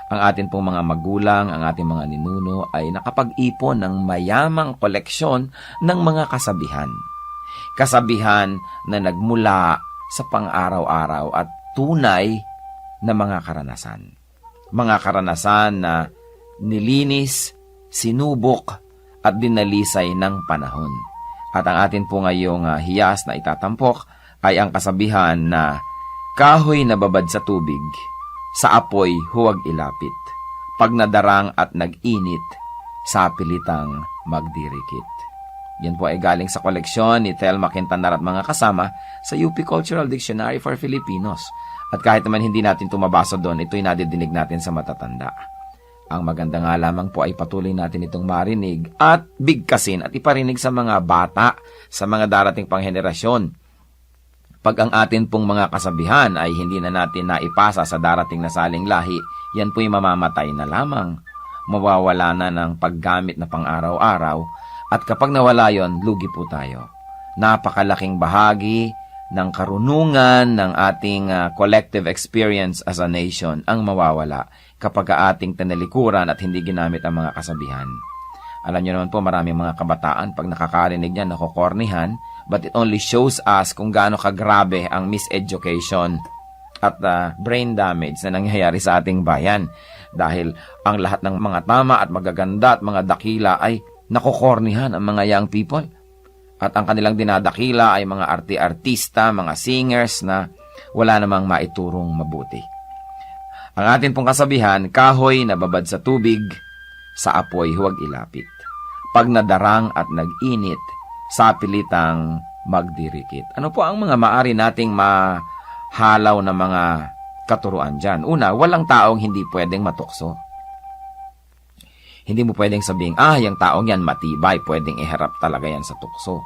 S2: Ang atin pong mga magulang, ang ating mga ninuno ay nakapag-ipon ng mayamang koleksyon ng mga kasabihan. Kasabihan na nagmula sa pang-araw-araw at tunay na mga karanasan. Mga karanasan na nilinis, sinubok, at dinalisay ng panahon. At ang atin po ngayong hiyas na itatampok ay ang kasabihan na kahoy na babad sa tubig, sa apoy huwag ilapit. Pag nadarang at nag-init, sa pilitang magdirikit. Yan po ay galing sa koleksyon ni Thelma Quintanar at mga kasama sa UP Cultural Dictionary for Filipinos. At kahit naman hindi natin tumabasa doon, ito'y nadidinig natin sa matatanda. Ang maganda nga lamang po ay patuloy natin itong marinig at bigkasin at iparinig sa mga bata, sa mga darating pang henerasyon. Pag ang atin pong mga kasabihan ay hindi na natin naipasa sa darating na saling lahi, yan po'y mamamatay na lamang. Mawawala na ng paggamit na pang-araw-araw, at kapag nawala yon, lugi po tayo. Napakalaking bahagi
S4: ng karunungan, ng ating collective experience as a nation ang mawawala kapag ating tinalikuran at hindi ginamit ang mga kasabihan. Alam niyo naman po, maraming mga kabataan pag nakakarinig niyan, nakokornihan, but it only shows us kung gaano kagrabe ang miseducation at brain damage na nangyayari sa ating bayan. Dahil ang lahat ng mga tama at magaganda at mga dakila ay nakokornihan ang mga young people. At ang kanilang dinadakila ay mga artista, mga singers na wala namang maiturong mabuti. Ang atin pong kasabihan, kahoy na babad sa tubig, sa apoy huwag ilapit. Pag nadarang at nag-init, sa pilitang magdirikit. Ano po ang mga maari nating mahalaw na mga katuruan dyan? Una, walang taong hindi pwedeng matukso. Hindi mo pwedeng sabihin, yung taong yan matibay, pwedeng iharap talaga yan sa tukso.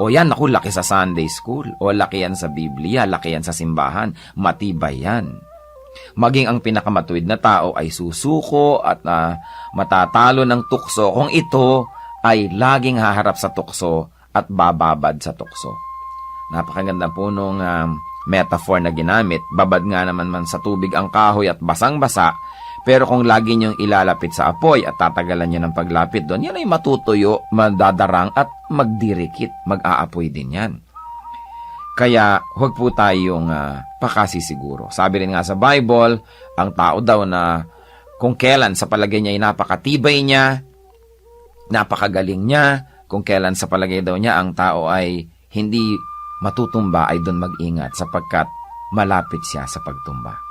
S4: O yan, naku, laki sa Sunday school. O laki yan sa Biblia, laki yan sa simbahan. Matibay yan. Maging ang pinakamatuwid na tao ay susuko at matatalo ng tukso kung ito ay laging haharap sa tukso at bababad sa tukso. Napakaganda po nung metaphor na ginamit. Babad nga naman sa tubig ang kahoy at basang-basa. Pero kung lagi niyong ilalapit sa apoy at tatagalan niya ng paglapit doon, yan ay matutuyo, madadarang at magdirikit, mag-aapoy din yan. Kaya huwag po tayong pakasisiguro. Sabi rin nga sa Bible, ang tao daw na kung kailan sa palagay niya ay napakatibay niya, napakagaling niya, kung kailan sa palagay daw niya ang tao ay hindi matutumba, ay doon mag-ingat sapagkat malapit siya sa pagtumba.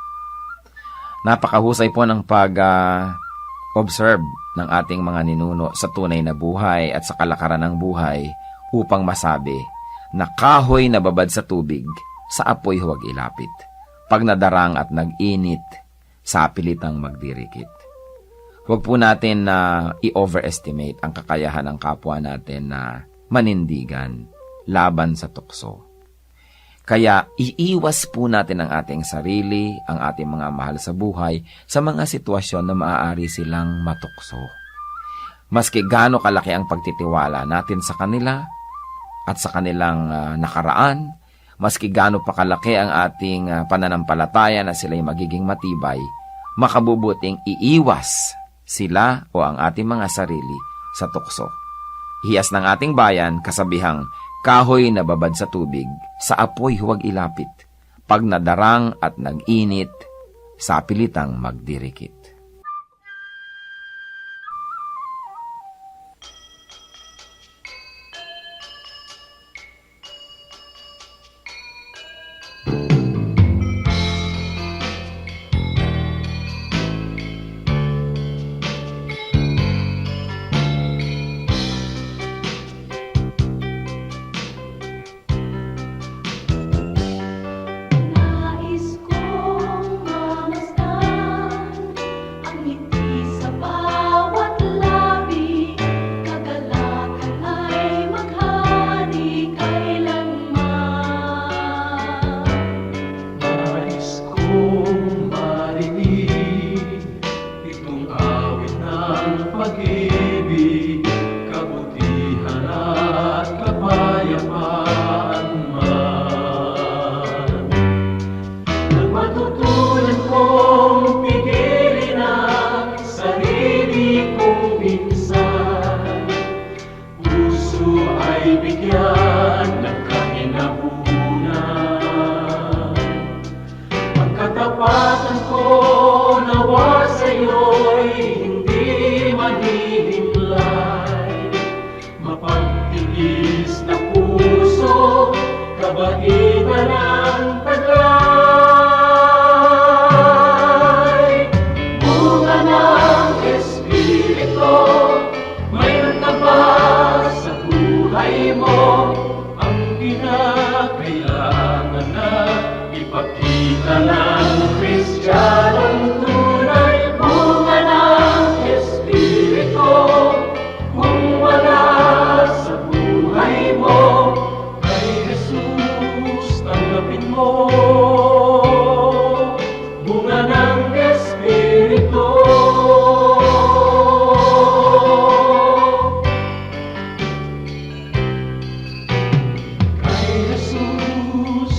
S4: Napakahusay po ng pag-observe ng ating mga ninuno sa tunay na buhay at sa kalakaran ng buhay upang masabi na kahoy na babad sa tubig, sa apoy huwag ilapit. Pag nadarang at nag-init, sa pilitang magdirikit. Huwag po natin na i-overestimate ang kakayahan ng kapwa natin na manindigan laban sa tukso. Kaya iiwas po natin ang ating sarili, ang ating mga mahal sa buhay, sa mga sitwasyon na maaari silang matukso. Maski gaano kalaki ang pagtitiwala natin sa kanila at sa kanilang nakaraan, maski gaano pa kalaki ang ating pananampalataya na sila'y magiging matibay, makabubuting iiwas sila o ang ating mga sarili sa tukso. Hiyas ng ating bayan, kasabihang, kahoy na babad sa tubig, sa apoy huwag ilapit. Pag nadarang at nag-init, sa pilitang magdirikit.
S5: Nais kong mamasdan ang ngiti sa bawat labi, kagalakan ay maghari kailanman.
S3: Nais kong marinig itong awit ng pag-ibig, kabutihan at kapayapaan man. Nang matutunan kong pigilin ang sarili kong minsan, puso ay bigyan ng kahinahunan. Ang katapatan ko nawa sa'yo'y hindi manihimlay, mapagtiis na puso, kabaitan ang taglay. Bunga ng Espiritu, mayroon ka ba sa buhay mo ang kinakailangan na ipakita ng Kristiyanong tunay? Bunga ng Espiritu, kung wala sa buhay mo, kay Jesus tanggapin mo. Bunga ng Espiritu. Kay Jesus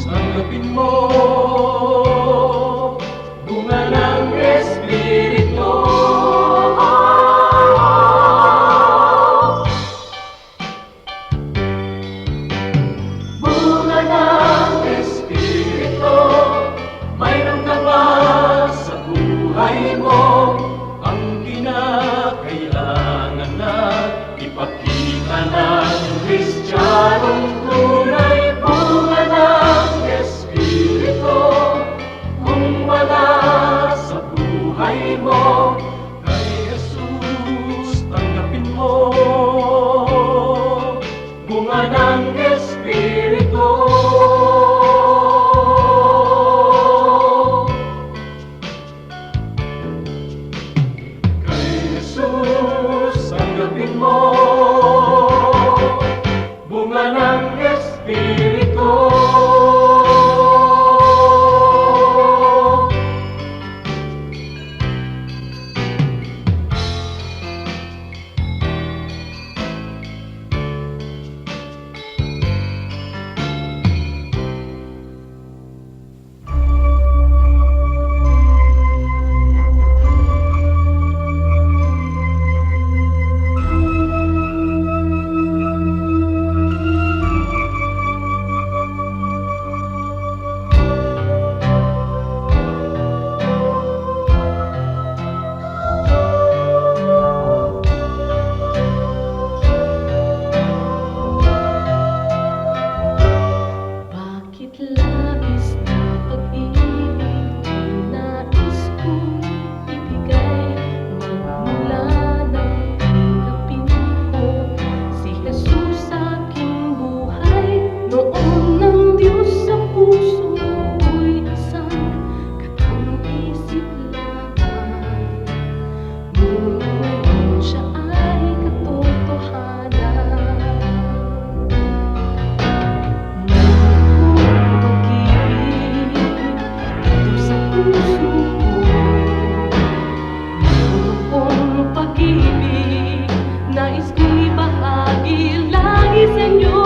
S3: buhay mo ang kinakailangan na ipakita ng Kristiyanong tunay, bunga ng Espiritu. Kung wala sa buhay mo, kay Jesus tanggapin mo, bunga ng Espiritu. Kay Jesus tanggapin mo, bunga ng Espiritu.
S5: Bakit labis na pag-ibig ang nais kong ibigay? Magmula nang tanggapin ko si Jesus sa aking buhay. Noon ng Diyos sa puso ko'y isang katang-isip lamang. Ngunit ngayon siya ay katotohanan. Nais kong ibahagi lagi sa inyo.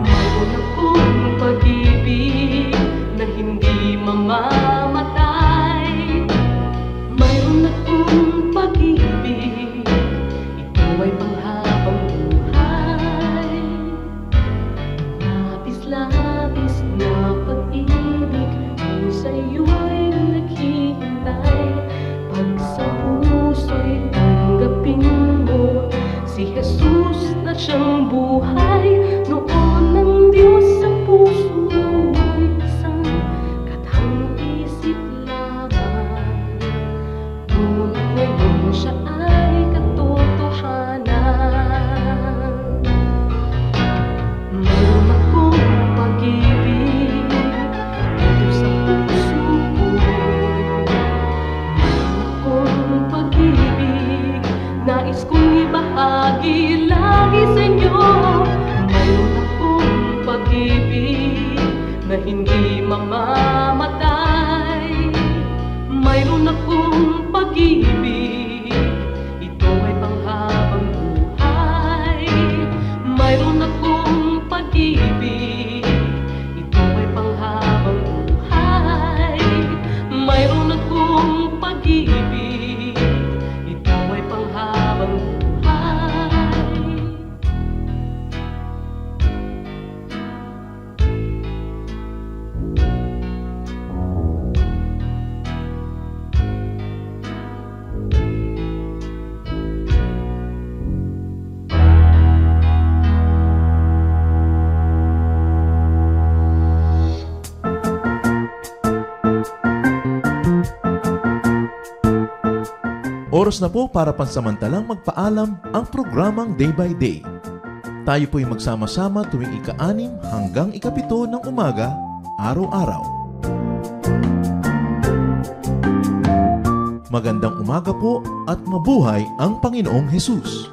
S5: Mayroon akong pag-ibig na hindi mamamatay. Mayroon akong pag-ibig, ito ay panghabang buhay. Labis-labis na pag-ibig kung sa'yo'y naghihintay. Pag sa puso'y tanggapin mo si Jesus na siyang buhay. Noon ng Diyos sa puso'y isang katang-isip lamang. Ngunit ngayon siya ay katotohanan. Mayroon akong pag-ibig dito sa puso ko. Mayroon akong pag-ibig, nais kong ibahagi lagi sa inyo. Mayroon akong pag-ibig na hindi mamamatay. Mayroon akong pag-ibig, ito ay panghabang buhay. Mayroon akong pag-ibig, ito ay panghabang buhay. Mayroon akong pag-ibig, ito ay panghabang buhay.
S1: Oras na po para pansamantalang magpaalam ang programang Day by Day. Tayo po'y magsama-sama tuwing ika-6 hanggang ika-7 ng umaga, araw-araw. Magandang umaga po at mabuhay ang Panginoong Hesus!